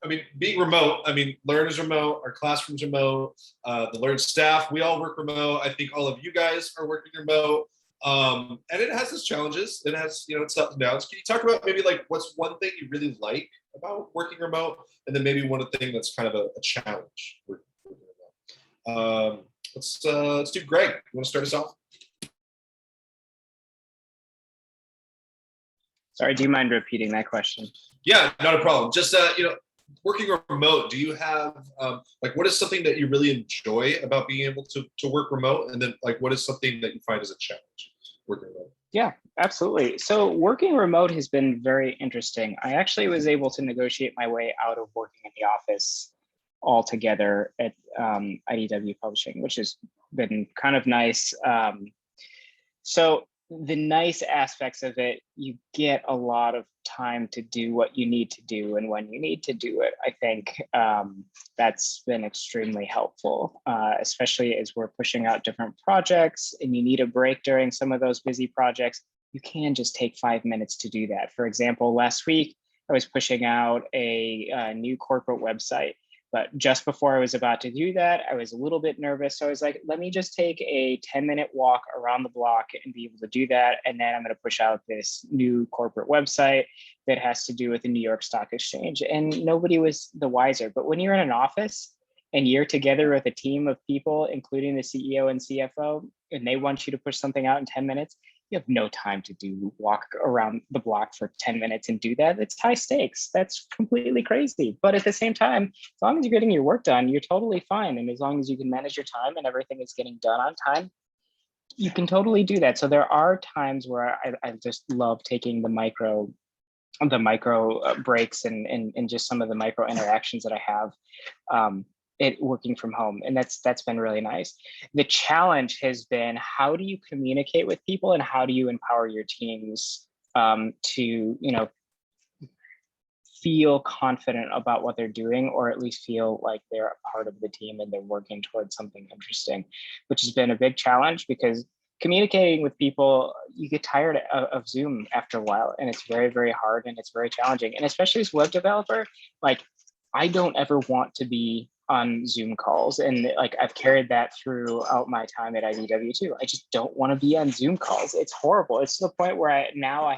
I mean, being remote, I mean, Learn is remote, our classroom's remote, the Learn staff, we all work remote. I think all of you guys are working remote. And it has its challenges. It has, its ups and downs. Can you talk about maybe like what's one thing you really like about working remote, and then maybe one thing that's kind of a challenge working remote? Let's do Greg. You want to start us off? Sorry, do you mind repeating that question? Yeah, not a problem. Just working remote, do you have like what is something that you really enjoy about being able to work remote, and then like what is something that you find as a challenge working remote? Yeah, absolutely. So working remote has been very interesting. I actually was able to negotiate my way out of working in the office altogether at IDW Publishing, which has been kind of nice. So the nice aspects of it, you get a lot of time to do what you need to do and when you need to do it. I think that's been extremely helpful, especially as we're pushing out different projects and you need a break during some of those busy projects. You can just take 5 minutes to do that. For example, last week, I was pushing out a new corporate website. But just before I was about to do that, I was a little bit nervous. So I was like, let me just take a 10-minute walk around the block and be able to do that. And then I'm going to push out this new corporate website that has to do with the New York Stock Exchange. And nobody was the wiser. But when you're in an office and you're together with a team of people, including the CEO and CFO, and they want you to push something out in 10 minutes, you have no time to walk around the block for 10 minutes and do that. It's high stakes. That's completely crazy. But at the same time, as long as you're getting your work done, you're totally fine. And as long as you can manage your time and everything is getting done on time, you can totally do that. So there are times where I just love taking the micro breaks and just some of the micro interactions that I have. It working from home, and that's been really nice. The challenge has been, how do you communicate with people and how do you empower your teams to feel confident about what they're doing, or at least feel like they're a part of the team and they're working towards something interesting, which has been a big challenge because communicating with people, you get tired of Zoom after a while, and it's very, very hard and it's very challenging. And especially as a web developer, like I don't ever want to be on Zoom calls. And like I've carried that throughout my time at IDW too. I just don't want to be on Zoom calls. It's horrible. It's to the point where I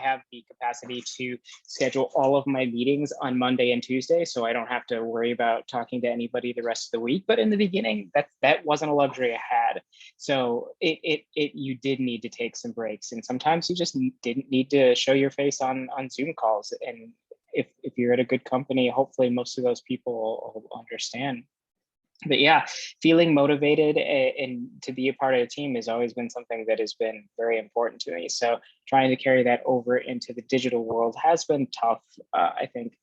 have the capacity to schedule all of my meetings on Monday and Tuesday, so I don't have to worry about talking to anybody the rest of the week. But in the beginning, that wasn't a luxury I had. So you did need to take some breaks, and sometimes you just didn't need to show your face on Zoom calls. And if you're at a good company, hopefully most of those people will understand. But yeah, feeling motivated and to be a part of a team has always been something that has been very important to me. So trying to carry that over into the digital world has been tough. I think,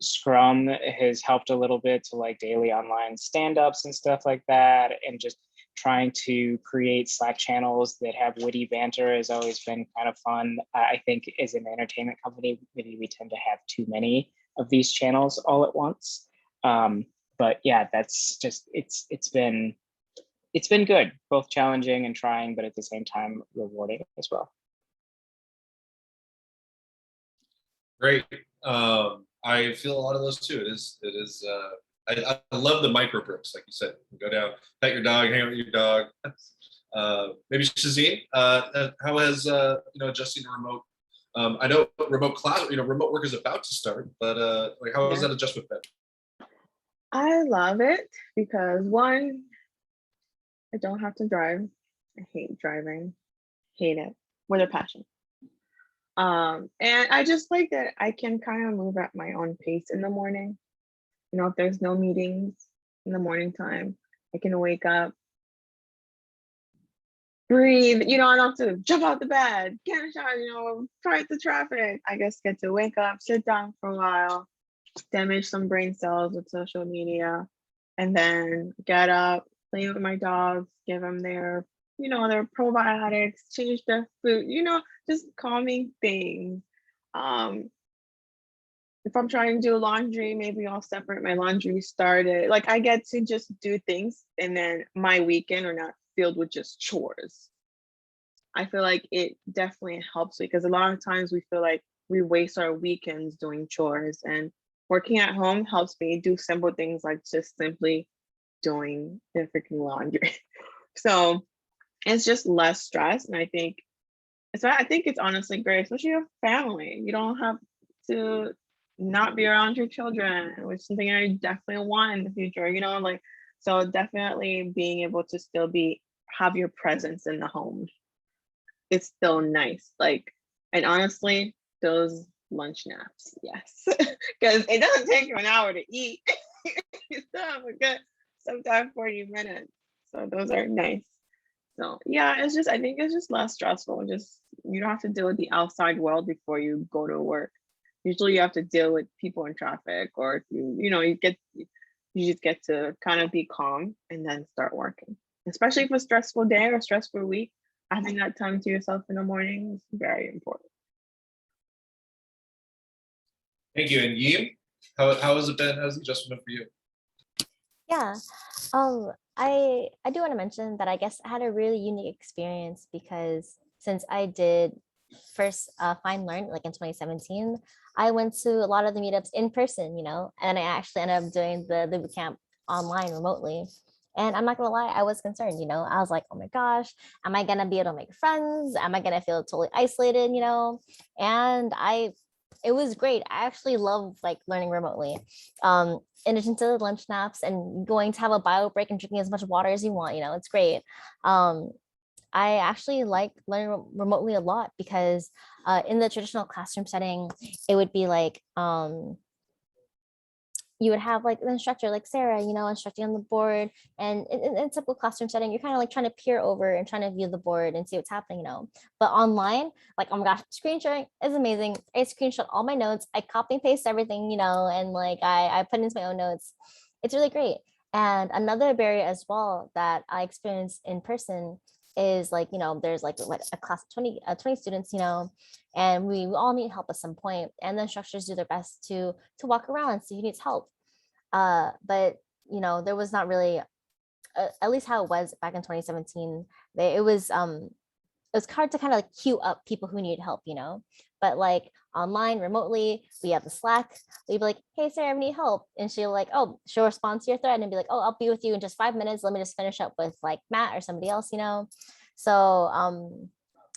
Scrum has helped a little bit to like daily online stand-ups and stuff like that. And just trying to create Slack channels that have witty banter has always been kind of fun. I think as an entertainment company, maybe we tend to have too many of these channels all at once. But yeah, that's just, it's been good, both challenging and trying, but at the same time, rewarding as well. Great. I feel a lot of those too. It is. I love the micro breaks, like you said. You go down, pet your dog, hang out with your dog. Maybe Shazeen, how has adjusting to remote? I know remote work is about to start, but like how has that adjustment been? I love it because one, I don't have to drive. I hate driving, hate it with a passion. And I just like that I can kind of move at my own pace in the morning. If there's no meetings in the morning time, I can wake up, breathe, I don't have to jump out the bed, get a shower, fight the traffic. I just get to wake up, sit down for a while, damage some brain cells with social media, and then get up, play with my dogs, give them their probiotics, change their food, just calming things. If I'm trying to do laundry, maybe I'll separate my laundry started. Like I get to just do things, and then my weekend are not filled with just chores. I feel like it definitely helps because a lot of times we feel like we waste our weekends doing chores, and working at home helps me do simple things like just simply doing the freaking laundry. So it's just less stress. And I think it's honestly great, especially your family. You don't have to not be around your children, which is something I definitely want in the future, like, so definitely being able to still have your presence in the home. It's still nice. Like, and honestly, those lunch naps, yes. Because it doesn't take you an hour to eat. You still have a good sometimes 40 minutes. So those are nice. So yeah, I think it's just less stressful. Just you don't have to deal with the outside world before you go to work. Usually you have to deal with people in traffic, or if you just get to kind of be calm and then start working. Especially if a stressful day or stressful week, having that time to yourself in the morning is very important. Thank you. And Yeem, how has it been? How's the adjustment been for you? Yeah, I do want to mention that I guess I had a really unique experience because since I did first Find Learn like in 2017, I went to a lot of the meetups in person, and I actually ended up doing the boot camp online remotely. And I'm not gonna lie, I was concerned, I was like, oh my gosh, am I gonna be able to make friends? Am I gonna feel totally isolated, And it was great. I actually love like learning remotely. In addition to the lunch naps and going to have a bio break and drinking as much water as you want, it's great. I actually like learning remotely a lot because in the traditional classroom setting, it would be like you would have like an instructor like Sarah, instructing on the board. And in typical classroom setting, you're kind of like trying to peer over and trying to view the board and see what's happening, But online, like, oh my gosh, screen sharing is amazing. I screenshot all my notes. I copy and paste everything, and like I put into my own notes. It's really great. And another barrier as well that I experienced in person is like, there's like a class of 20 students, and we all need help at some point, and the instructors do their best to walk around and see who needs help. But there was not really, at least how it was back in 2017. It was hard to kind of like queue up people who need help, but like online remotely, we have the Slack. We'd be like, hey Sarah, I need help, and she'll respond to your thread and be like, oh, I'll be with you in just 5 minutes, let me just finish up with like Matt or somebody else. So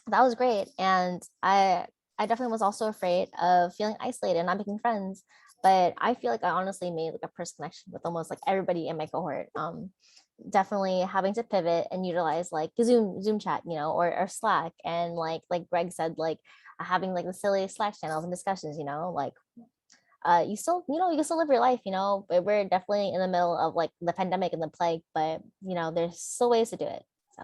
that was great. And I definitely was also afraid of feeling isolated and not making friends, but I feel like I honestly made like a personal connection with almost like everybody in my cohort. Definitely having to pivot and utilize like Zoom chat, or Slack, and like Greg said, like having like the silly Slack channels and discussions, like you still, you can still live your life, but we're definitely in the middle of like the pandemic and the plague, but there's still ways to do it. So